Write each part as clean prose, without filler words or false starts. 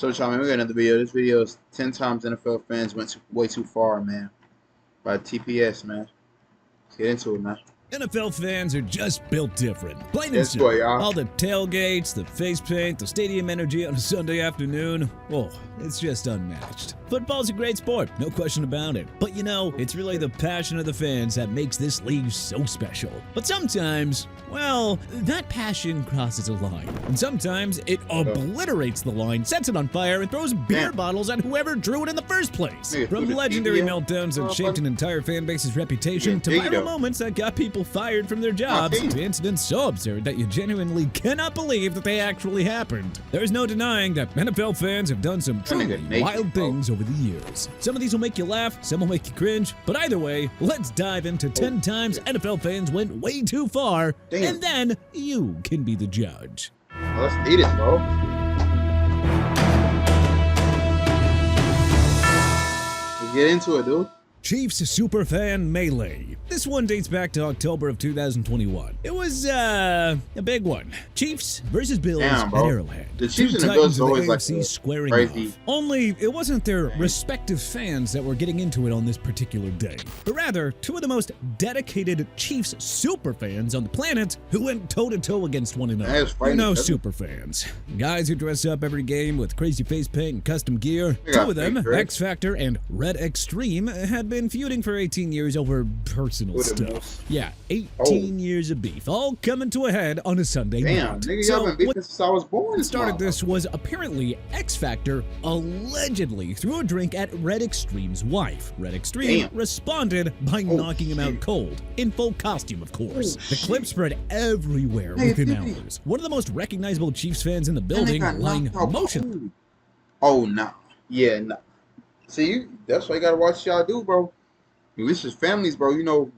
So, Sean, man, we got another video. This video is 10 times NFL fans went way too far, man. By TPS, man. Let's get into it, man. NFL fans are just built different. Plain and That's simple. what, y'all. All the tailgates, the face paint, the stadium energy on a Sunday afternoon. Oh, it's just unmatched. Football's a great sport, no question about it. But you know, it's really the passion of the fans that makes this league so special. But sometimes, well, that passion crosses a line. And sometimes it obliterates the line, sets it on fire, and throws beer bottles at whoever drew it in the first place. Nigga, From threw the legendary TV meltdowns that shaped an entire fan base's reputation to Yeah, dig it viral up. moments that got people fired from their jobs dig it. to incidents so absurd that you genuinely cannot believe that they actually happened. There's no denying that NFL fans have done some truly nigga naked, wild bro. things over the years. Some of these will make you laugh, some will make you cringe, but either way, let's dive into 10 times NFL fans went way too far, Damn. and then you can be the judge. Let's eat it, bro. Let's get into it, dude. Chiefs Superfan Melee. This one dates back to October of 2021. It was, a big one. Chiefs versus Bills Damn, at bro. Arrowhead. The Chiefs Two and the Bills titans of the always like AFC the squaring crazy- off. Only, it wasn't their respective fans that were getting into it on this particular day, but rather two of the most dedicated Chiefs superfans on the planet who went toe-to-toe against one another. That was You fighting know each other. superfans. Guys who dress up every game with crazy face paint and custom gear. They Two got of them, fake dreads. X Factor and Red Extreme, had been feuding for 18 years over personal With the stuff. most. Yeah, 18 years of beef, all coming to a head on a Sunday Damn, night. nigga, So y'all been beefing what since I was born. started this was apparently X Factor allegedly threw a drink at Red Extreme's wife. Red Extreme Damn. responded by Oh, knocking him out shit. cold, in full costume, of course. Oh, The clip shit. spread everywhere Hey, within dude. hours. One of the most recognizable Chiefs fans in the That building nigga lying knocked out motionless. cold. Oh, nah. Yeah, nah. See, that's why you gotta watch y'all do, bro. This is families, bro. You know,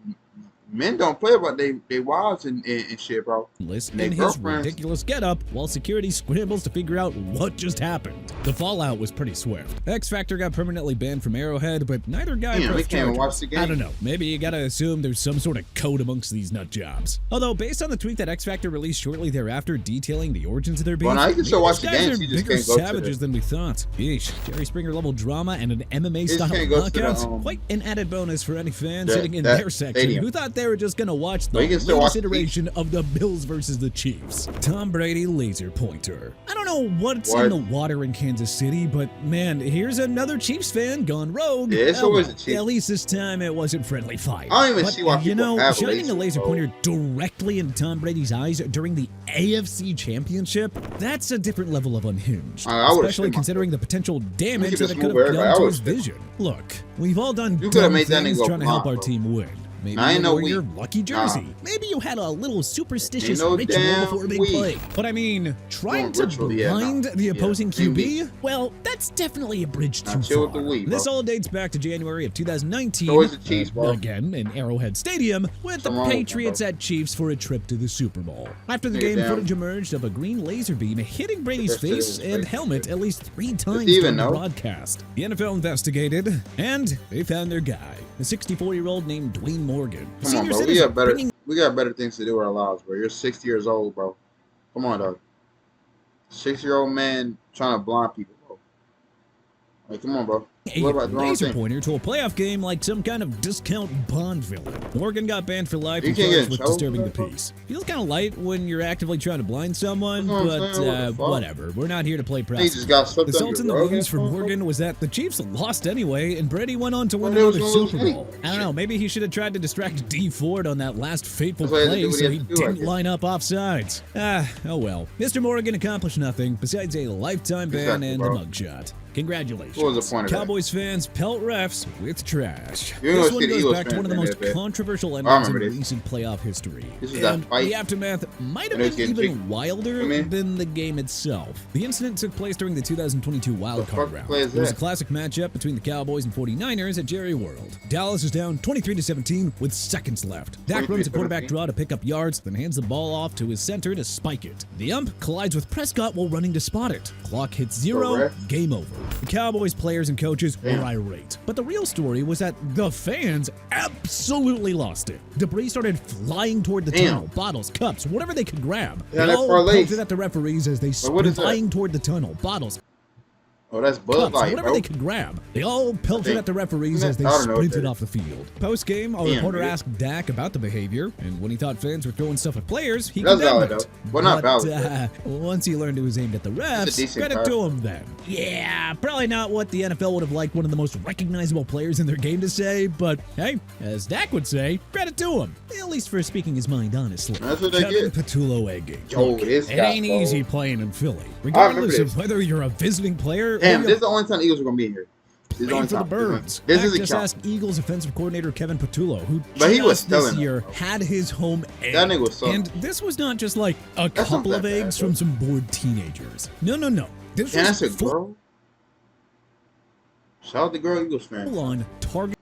men don't play about they wives and shit, bro. In their his girlfriends. ridiculous getup while security scrambles to figure out what just happened. The fallout was pretty swift. X Factor got permanently banned from Arrowhead, but neither guy Damn, they pressed can't even charges. watch the game. I don't know. Maybe you gotta assume there's some sort of code amongst these nut jobs. Although, based on the tweet that X Factor released shortly thereafter detailing the origins of their beef, Well, now you can still maybe watch these the guys games, are you just bigger can't go to savages the- than we thought. Yeesh, Jerry Springer level drama and an MMA style can't go to the, knockouts. Quite an added bonus for any fan that- sitting in that their section stadium. who thought they were just gonna watch Well, you the can still latest watch the iteration of the Bills versus the Chiefs. Tom Brady laser pointer. I don't know what's What? in the water in Kansas City, but man, here's another Chiefs fan gone rogue. Yeah, it's Oh, always well, a Chiefs. At least this time it wasn't friendly fire. I don't even But, see why you people know, have shining a lasers, laser bro. pointer directly into Tom Brady's eyes during the AFC Championship, that's a different level of unhinged. I would've Especially shit considering the potential damage could that just it could move have everybody. I done to would've his shit. vision. Look, we've all done You could've dumb made that things nigga go trying to help blind, our bro. team win. Maybe Now, I you know wore we- your lucky jersey. Nah. Maybe you had a little superstitious no ritual damn before a big weed. play. But I mean, trying to ritual, yeah, blind nah. the opposing Yeah, QB? Well, that's definitely a bridge Nah, too chill with far. the weed, This bro. all dates back to January of 2019. So is the Chiefs, bro. Again, in Arrowhead Stadium, with Something the wrong with them, Patriots bro. at Chiefs for a trip to the Super Bowl. After the Nigga, game, damn. footage emerged of a green laser beam hitting Brady's Rest of it face was and fake. helmet at least 3 times even during the know? broadcast. The NFL investigated, and they found their guy, a 64-year-old named Dwayne Morgan. A Come on, senior bro. citizen bringing We got better things to do with our lives, bro. You're 60 years old, bro. Come on, dog. 6-year-old man trying to blind people, bro. Like, come on, bro. a What about the wrong laser thing? pointer to a playoff game like some kind of discount Bond villain. Morgan got banned for life You and can't get charged in with trouble disturbing for the that, bro? peace. Feels kind of light when you're actively trying to blind someone, That's what I'm but saying, what the fuck? whatever. We're not here to play He precedent. just got slipped The under salt in the rug. wounds for Morgan was that the Chiefs lost anyway, and Brady went on to win Well, they was another gonna lose Super Bowl. anyway. I don't know, maybe he should have tried to distract D Ford on that last fateful That's why he had to play do what he so had he to do, I didn't guess. line up offsides. Oh well. Mr. Morgan accomplished nothing besides a lifetime ban Exactly, and bro. a mugshot. Congratulations. What was the point of that? Cowboys fans pelt refs with trash. You know This it's one the goes Eagles back to fans one of the in most there, man. controversial I endings in remember this. recent playoff history. This is that And fight. the aftermath might have And it was been getting even big. wilder Come in. than the game itself. The incident took place during the 2022 wild The card fuck round. play is It was a that? classic matchup between the Cowboys and 49ers at Jerry World. Dallas is down 23-17 with seconds left. Dak runs a quarterback 23-17. draw to pick up yards, then hands the ball off to his center to spike it. The ump collides with Prescott while running to spot it. Clock hits 0, Correct. game over. The Cowboys players and coaches were Damn. irate. But the real story was that the fans absolutely lost it. Debris started flying toward the Damn. tunnel. Bottles, cups, whatever they could grab. Yeah, They that all parlay. pointed at the referees as they But what sped is that? flying toward the tunnel. Bottles, Oh, that's Bud cups, Light, whatever bro. they could grab. They all pelted at the referees as they I don't know what sprinted that off the field. Post-game, a Damn, reporter dude. asked Dak about the behavior, and when he thought fans were throwing stuff at players, he That's condemned valid, it. though. Well, not But, valid, once he learned it was aimed at the He's a refs, decent credit guy. to him then. Yeah, probably not what the NFL would have liked one of the most recognizable players in their game to say, but hey, as Dak would say, credit to him. At least for speaking his mind honestly. That's what they Kevin get. Petullo-Egging. Yo, Look, this it guy, ain't bro. easy playing in Philly. remember Regardless of this. whether you're a visiting player Damn, or this is the only time the Eagles are gonna be in here. This is the playing only for the time. Birds. This Dak is a just count. asked Eagles offensive coordinator Kevin Petullo, who But he was just this selling year them, bro. had his home egg. That nigga was selling And them. this was not just like a That's not couple of that bad, eggs though. from some bored teenagers. No. This Man, was that's a girl. Shout out to girl Eagles fan. full-on targeted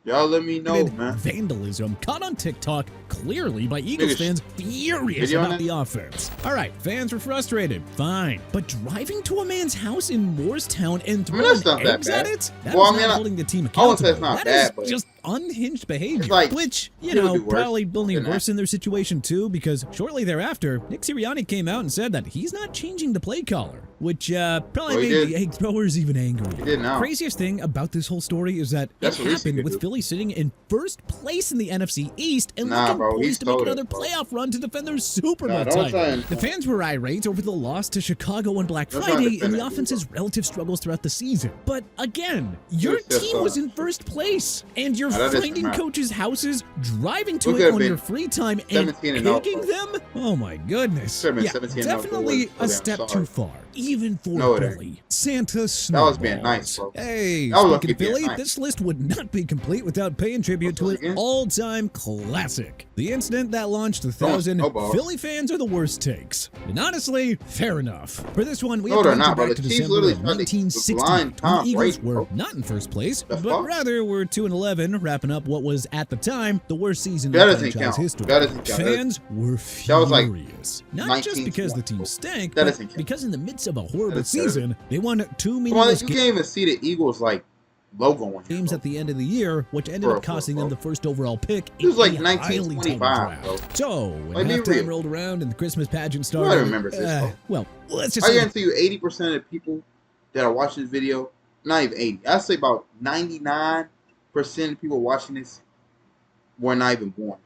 Y'all let me know, man. vandalism caught on TikTok clearly by Eagles Niggas fans furious video on about that? the offense. All right, fans were frustrated, fine, but driving to a man's house in Moorestown and I mean, throwing that's not that eggs at bad. it? That Well, is I mean, not I- holding the team I accountable. wouldn't say it's not That bad, is but just unhinged behavior, like, which, you it would know, be worse probably only than that. worsened their situation too, because shortly thereafter, Nick Sirianni came out and said that he's not changing the play caller, which probably Well, he made did. the egg throwers even angrier. He did now. Craziest thing about this whole story is that That's it what Reese happened could with do. Philly sitting in first place in the NFC East and Nah, looking bro, he poised to make stole it, another bro. playoff run to defend their Super Bowl Nah, don't try title. and- The fans were irate over the loss to Chicago on Black Don't try and Friday defend and the that, offense's relative struggles throughout the season. But again, your Yes, yes, team was sir. in first place, and you're Nah, that doesn't finding matter. coaches' houses, driving to We it could've on been your free time, and 17 and out, picking bro. them? Oh my goodness. Could've been Yeah, 17 and out, bro. definitely a Damn, step sorry. too far, even for No, it ain't. Billy. Santa That was Snowballs. being nice, bro. Hey, That was speaking lucky of being Philly, nice. this list would not be complete without paying tribute to What's an it again? all-time classic. The incident that launched the 1,000 snowballs. Philly fans are the worst takes. And honestly, fair enough. For this one, we No, have to they're venture not, bro. back The to Chiefs December literally of tried to 1960, blind when the Tom Eagles Brady, were bro. not in first place, The but fuck? rather were 2-11, wrapping up what was at the time the worst season That in doesn't franchise count. history. That doesn't count. Fans were That was like furious. Not just because the team 1920. stank, That but doesn't count. because in the midst of a horrible That doesn't- season, they won two Come on, meaningless you games. can't even see the Eagles like logo on here, Games bro. at the end of the year, which ended Bro, up costing bro, them bro. the first overall pick This was in like a highly touted 1925, bro. draft. So, when Like, be halftime real. rolled around and the Christmas pageant I started, remember this, bro. well, let's just I say guarantee you 80% of the people that are watching this video, not even 80, I'd say about 99% of people watching this were not even born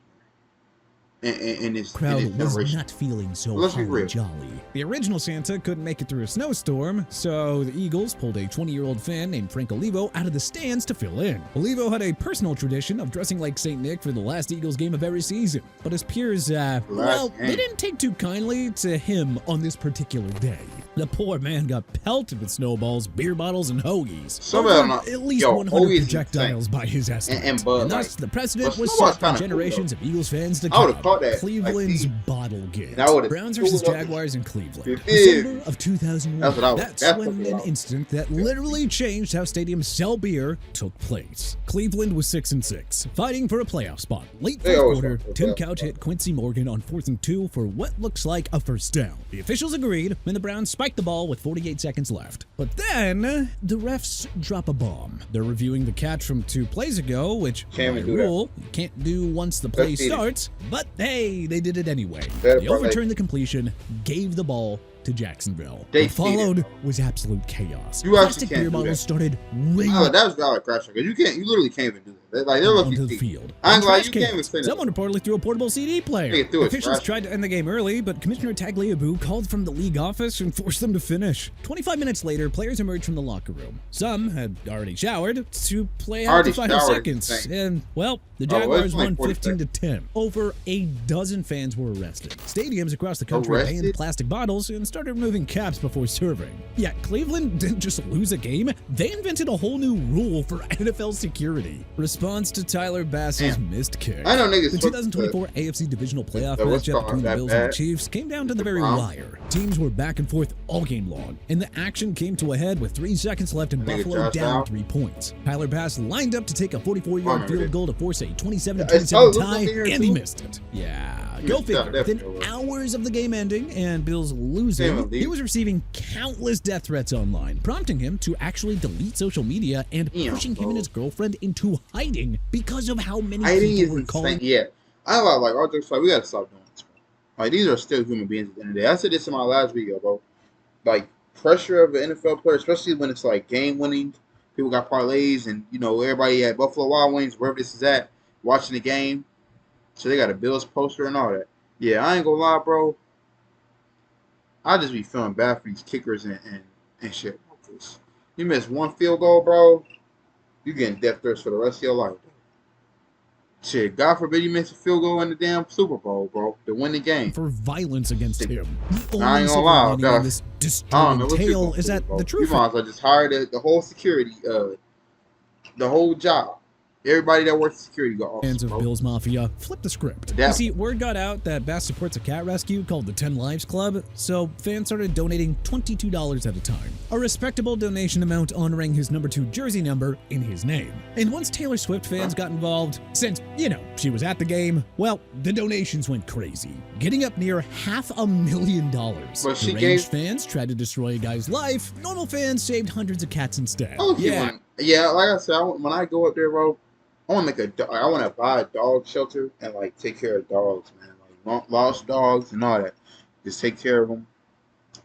in this the crowd was generation. not feeling so Let's be holly real. jolly. The original Santa couldn't make it through a snowstorm, so the Eagles pulled a 20-year-old fan named Frank Olivo out of the stands to fill in. Olivo had a personal tradition of dressing like St. Nick for the last Eagles game of every season, but his peers, well, they game. didn't take too kindly to him on this particular day. The poor man got pelted with snowballs, beer bottles, and hoagies. Some of Over them are- at least yo, 100 hoagies is projectiles by his estimate. And Bud thus, Light. the precedent But was snowball's set for kinda cool, generations of Eagles fans to I would've come. caught that, like, Cleveland's see. bottle game. And I would've Browns versus pulled up- Jaguars in Cleveland. You feel December of 2001. That's what I was- That's that's when what I an was- incident that literally changed how stadiums sell beer took place. Cleveland was 6-6, fighting for a playoff spot. Late They fourth always quarter, fight for a Tim playoff Couch spot. hit Quincy Morgan on 4th and 2 for what looks like a first down. The officials agreed, and the Browns spiked the ball with 48 seconds left. But then, the refs drop a bomb. They're reviewing the catch from 2 plays ago, which, Can't by even do that. rule, you can't do once the play That's cheating. starts, but hey, they did it anyway. Better They parlay. overturned the completion, gave the ball to Jacksonville. They What followed cheated. was absolute chaos. You actually Plastic can't beer do bottles that. started raining Oh, that was valid crash because you literally can't even do that. Like they're onto lucky. the field. I ain't And gonna lie, trash you can't even cans. say that. Someone reportedly threw a portable CD player. Nigga threw a Officials trash tried to end the game early, but Commissioner Tagliabue called from the league office and forced them to finish. 25 minutes later, players emerged from the locker room. Some had already showered to play out Already the final showered, seconds. thanks. And, well, the Oh, well, Jaguars it's like won 40 15-10. Over a dozen fans were arrested. Stadiums across the country banned Arrested? plastic bottles and started removing caps before serving. Yet Cleveland didn't just lose a game, they invented a whole new rule for NFL security. Response to Tyler Bass's Damn. missed kick. I know niggas The took 2024 AFC divisional playoff the what's matchup called between the that Bills and the bad. Chiefs came down to the very Browns. wire. Teams were back and forth all game long, and the action came to a head with 3 seconds left and Nigga Buffalo Josh down Allen. 3 points. Tyler Bass lined up to take a 44-yard Oh, field dude. goal to force a 27-27 Oh, tie, look here, and he too. missed it. Yeah, He go missed that, figure. Within definitely. hours of the game ending and Bills losing, Damn, he dude. was receiving countless death threats online, prompting him to actually delete social media and Damn, pushing him bro. and his girlfriend into hiding because of how many I think people is were insane. calling Yeah, I like all jokes aside, we gotta stop doing this, bro. Like these are still human beings at the end of the day. I said this in my last video, bro. Like pressure of an NFL player, especially when it's like game winning. People got parlays, and everybody at Buffalo Wild Wings, wherever this is at, watching the game. So they got a Bills poster and all that. Yeah, I ain't gonna lie, bro. I just be feeling bad for these kickers and shit. You miss one field goal, bro, you getting death threats for the rest of your life. Shit, God forbid you miss a field goal in the damn Super Bowl, bro, to win the game. For violence against him. The I ain't only gonna lie, silver lining in this disturbing tale is that the truth. You might as well just hire the whole security, the whole job. Everybody that works security go off. Fans of Bills Mafia flip the script. You see, word got out that Bass supports a cat rescue called the 10 Lives Club, so fans started donating $22 at a time. A respectable donation amount honoring his number 2 jersey number in his name. And once Taylor Swift fans got involved, since, she was at the game, well, the donations went crazy, getting up near $500,000. But she Deranged fans tried to destroy a guy's life. Normal fans saved hundreds of cats instead. Yeah, like I said, when I go up there, bro, I want to buy a dog shelter and like take care of dogs, man. Like lost dogs and all that. Just take care of them.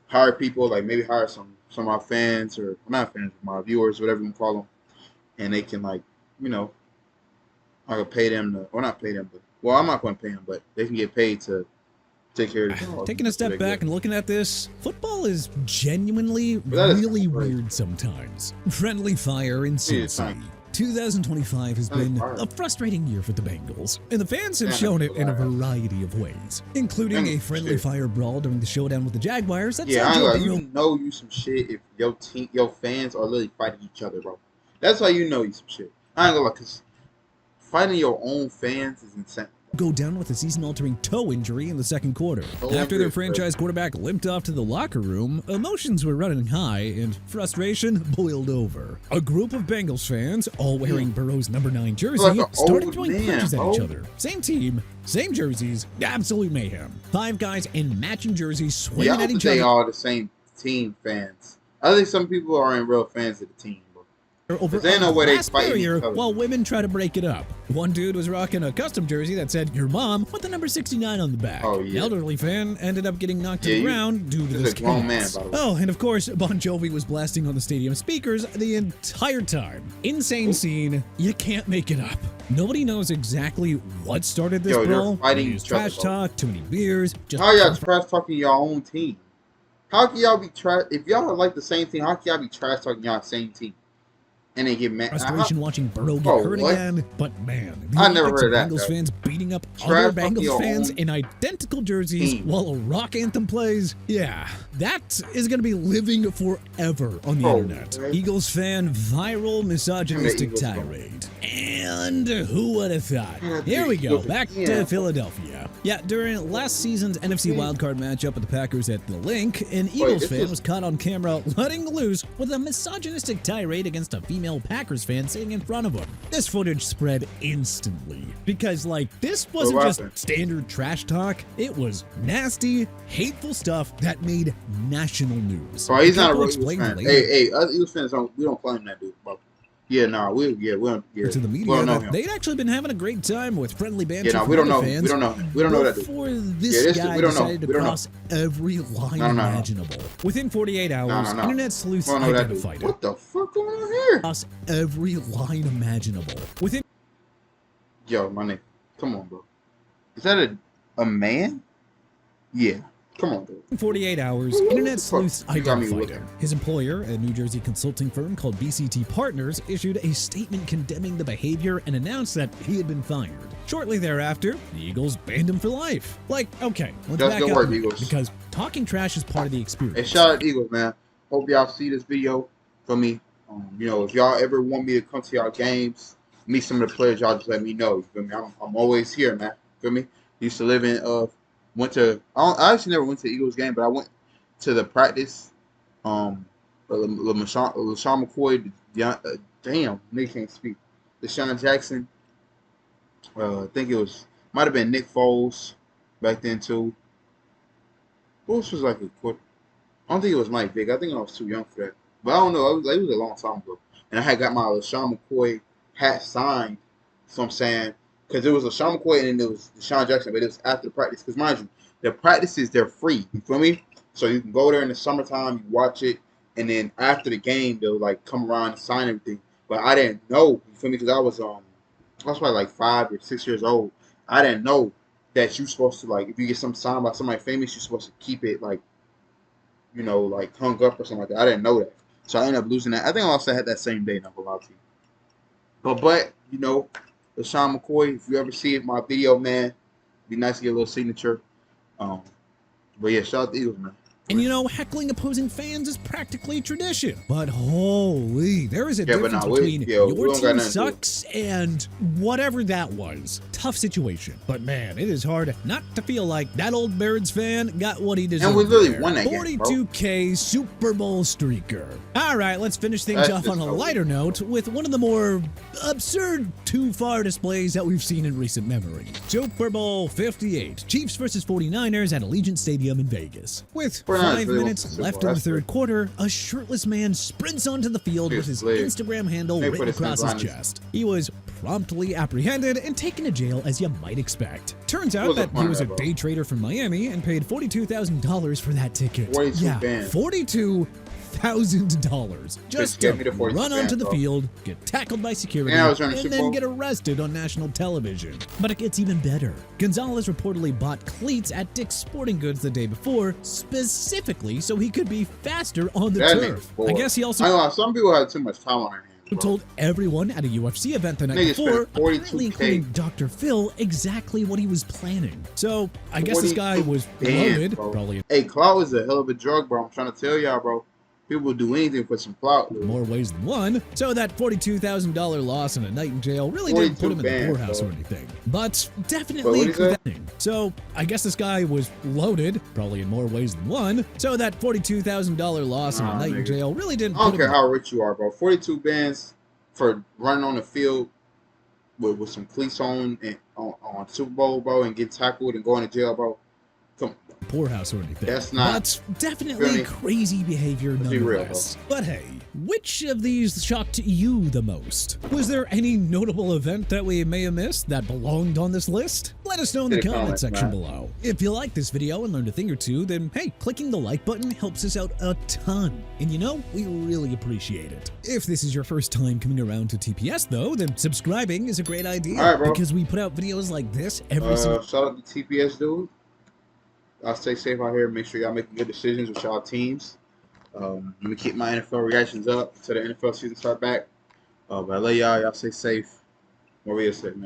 Hire people, like maybe hire some of my fans or not fans, my viewers, whatever you call them, and they can I could pay them not pay them, but I'm not going to pay them, but they can get paid to take care of the dogs. Taking a step back and looking at this, football is genuinely really weird sometimes. Friendly fire in Cincy. 2025 has been a frustrating year for the Bengals, and the fans have shown it in a variety of ways, including a friendly fire brawl during the showdown with the Jaguars. You some shit if your fans are literally fighting each other, bro. That's how you know you some shit. I ain't gonna lie, because fighting your own fans is insane. Go down with a season-altering toe injury in the second quarter. After their franchise quarterback limped off to the locker room, emotions were running high and frustration boiled over. A group of Bengals fans, all wearing Burrow's number 9 jersey, started throwing punches at each other. Same team, same jerseys, absolute mayhem. 5 guys in matching jerseys swinging at each other. They all the same team fans. I think some people are in real fans of the team. Over glass barrier while women try to break it up. One dude was rocking a custom jersey that said "Your Mom" with the number 69 on the back. The elderly fan ended up getting knocked to the ground due to this chaos. And of course, Bon Jovi was blasting on the stadium speakers the entire time. Insane scene. You can't make it up. Nobody knows exactly what started this brawl. Trash talk, too many beers. How y'all trash talking your own team? How can y'all be trash? If y'all like the same team, how can y'all be trash talking y'all same team? And they get mad. Frustration watching Burrow get hurt again. But man, I never heard of that. Bengals fans beating up other Bengals fans in identical jerseys while a rock anthem plays. Yeah, that is going to be living forever on the internet. Eagles fan viral misogynistic tirade. And who would have thought? Here we go, back to Philadelphia. Yeah, during last season's NFC wildcard matchup with the Packers at the Link, an Eagles fan was caught on camera letting loose with a misogynistic tirade against a female Packers fan sitting in front of him. This footage spread instantly because, this wasn't just standard trash talk. It was nasty, hateful stuff that made national news. Bro, he's not a real Eagles fan. Hey, us Eagles fans we don't claim that dude, bro. Yeah, no, we don't. Yeah, to the media that they'd actually been having a great time with friendly banter. Yeah, no, we don't know. We don't know that dude. Before this guy decided to cross every line imaginable. Within 48 hours, internet sleuths identified him. What the fuck going on here? Cross every line imaginable. Yo, my nigga, come on, bro. Is that a man? Yeah. Come on, dude. In 48 hours, internet sleuths identified him. His employer, a New Jersey consulting firm called BCT Partners, issued a statement condemning the behavior and announced that he had been fired. Shortly thereafter, the Eagles banned him for life. Okay, let's back up because talking trash is part of the experience. Hey, shout out Eagles, man. Hope y'all see this video for me. If y'all ever want me to come to y'all games, meet some of the players, y'all just let me know. You feel me? I'm always here, man. Feel me? Used to live in I actually never went to the Eagles game, but I went to the practice. LaShawn McCoy, damn, nigga can't speak. DeSean Jackson. I think might have been Nick Foles back then too. Who else was like a quarter? I don't think it was Mike Vick. I think I was too young for that. But I don't know. It was a long time ago. And I had got my LaShawn McCoy hat signed. So I'm saying, because it was LaShawn McCoy and then there was DeSean Jackson, but it was after the practice. Because mind you, the practices, they're free. You feel me? So you can go there in the summertime, you watch it, and then after the game, they'll like come around and sign everything. But I didn't know, you feel me? Because I was probably like 5 or 6 years old. I didn't know that you're supposed to like if you get some signed by somebody famous, you're supposed to keep it like like hung up or something like that. I didn't know that, so I ended up losing that. I think I also had that same day. Not gonna lie to you. But LeSean McCoy, if you ever see it, my video, man, be nice to get a little signature. Um, but yeah, shout out to Eagles, man. And heckling opposing fans is practically tradition. But holy, there is a Yeah, but difference nah, we- between yeah, we your don't got team nothing to do. sucks and whatever that was. Tough situation. But man, it is hard not to feel like that old Birds fan got what he deserved. And we literally there. won that game, bro. 42K Super Bowl streaker. All right, let's finish things That's off on just a so lighter weird. note with one of the more absurd too-far displays that we've seen in recent memory. Super Bowl 58, Chiefs versus 49ers at Allegiant Stadium in Vegas. With 49ers 5 really minutes won the Super left Bowl. in the That's third great. quarter, a shirtless man sprints onto the field with his Leg. Instagram handle They written put his across his hands behind chest. He was promptly apprehended and taken to jail, as you might expect. Turns out What's the that he point was a of that, bro? day trader from Miami and paid $42,000 for that ticket. 42 yeah, bands. $42,000 just Just to give me the 42 run onto bands, the bro. field, get tackled by security, And I was running and Super then Bowl. get arrested on national television. But it gets even better. Gonzalez reportedly bought cleats at Dick's Sporting Goods the day before, specifically so he could be faster on the That turf. nigga's bored. I guess he also I know some people have too much time on their hands. who Bro. told everyone at a UFC event the night Nigga spent before, 42K. apparently including Dr. Phil, exactly what he was planning. So, I guess this guy 42 was bands, loaded, bro. probably Hey, clout is a hell of a drug, bro. I'm trying to tell y'all, bro. People will do anything for some clout. in Dude. more ways than one. So that $42,000 loss and a night in jail really didn't put him in the 42 poorhouse or bands, anything. But Wait, definitely what'd he say? preventing. So, I guess this guy was loaded, probably in more ways than one. So that $42,000 loss and a Nah, night in nigga. jail really didn't I don't put care him how rich you are, bro. 42 bands for running on the field with some cleats on and on Super Bowl, bro, and get tackled and going to jail, bro. Come on. poorhouse or anything. That's not- But definitely Feel me? crazy behavior Let's be real, nonetheless. But hey, which of these shocked you the most? Was there any notable event that we may have missed that belonged on this list? Let us know in the In the comment comments, section man. below. If you like this video and learned a thing or two, then hey, clicking the like button helps us out a ton. And we really appreciate it. If this is your first time coming around to TPS though, then subscribing is a great idea. All right, bro. Because we put out videos like this every single Shout out to TPS, dude. Y'all stay safe out here. Make sure y'all making good decisions with y'all teams. Let me keep my NFL reactions up until the NFL season start back. But I love y'all. Y'all stay safe. Maria said, man.